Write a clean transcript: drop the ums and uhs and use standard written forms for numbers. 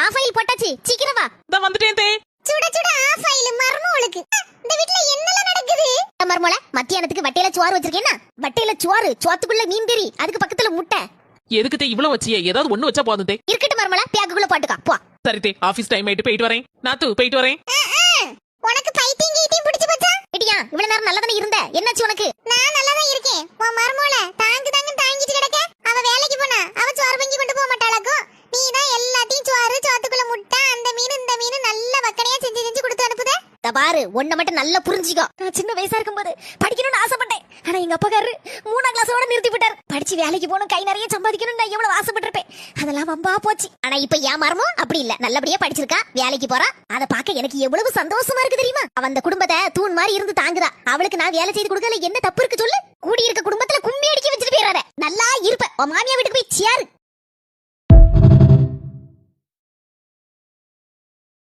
Of oil போட்டாச்சு, சீக்கிரம் வா. நான் வந்துட்டேன் தே. சுட சுட ஆஃப் ஆயில் மர்மோளுக்கு. இந்த வீட்ல என்னலாம் நடக்குது? மர்மோள மத்தியானத்துக்கு வட்டையில சோறு வச்சிருக்கேன்னா, வட்டையில சோறு, சோத்துக்குள்ள மீன் கறி, அதுக்கு பக்கத்துல முட்டை. எதுக்கு தே இவ்வளவு வச்சியே? ஏதாவது ஒண்ணு வச்சா போதும் தே. இருக்கட்டும் மர்மோள, பேக்குக்குள்ள போட்டுக்கா போ. சரி தே, ஆபீஸ் டைம் ஆயிட்டு போயிட்டு வரேன். நாத்து போயிட்டு வரேன். உனக்கு பைத்தியம் கீட்டியும் பிடிச்சு போச்சா? இடியா இவ்வளவு நேரம் நல்லா தானே இருந்த, என்னாச்சு உனக்கு? நான் நல்லா தான் இருக்கேன். உன் மர்மோள தாங்கிட்டு கிடக்க. அவ வேலைக்கு போனா அவ சோறு பங்கி கொண்டு போக மாட்டாளாக்கோ. நீ தான் எல்லாத்தையும் சோறு, சோத்துக்குள்ள முட்டை, அந்த மீன் இந்த மீன் நல்ல வக்கனையா செஞ்சு கொடுத்து அனுப்புதே. பாரு, ஒன்ன மட்டும் நல்லா புரிஞ்சுக்கோ. நான் சின்ன வயசா இருக்கும்போது படிக்கணும்னு ஆசைப்பட்டேன். ஆனா எங்க அப்பாக்காரரு 3ஆம் கிளாஸோட நிறுத்தி விட்டார். படிச்சு வேலைக்கு போகணும், கை நிறைய சம்பாதிக்கணும்னு நான் எவ்வளவு ஆசைப்பட்டிருப்பேன். அதெல்லாம் வம்பா போச்சு. ஆனா இப்ப என் மரமும் அப்படி இல்ல, நல்லபடியா படிச்சிருக்கா, வேலைக்கு போறா. அதை பார்க்க எனக்கு எவ்வளவு சந்தோஷமா இருக்கு தெரியுமா? அவ அந்த குடும்பத்தை தூண் மாதிரி இருந்து தாங்குதா. அவளுக்கு நான் வேலை செய்து கொடுக்கல, என்ன தப்பு இருக்கு சொல்லு? கூடி இருக்க குடும்பத்துல கும்மி அடிக்க வச்சுட்டு போயிடாத. நல்லா இருப்ப. உன் மாமியா வீட்டுக்கு போய் சேரு.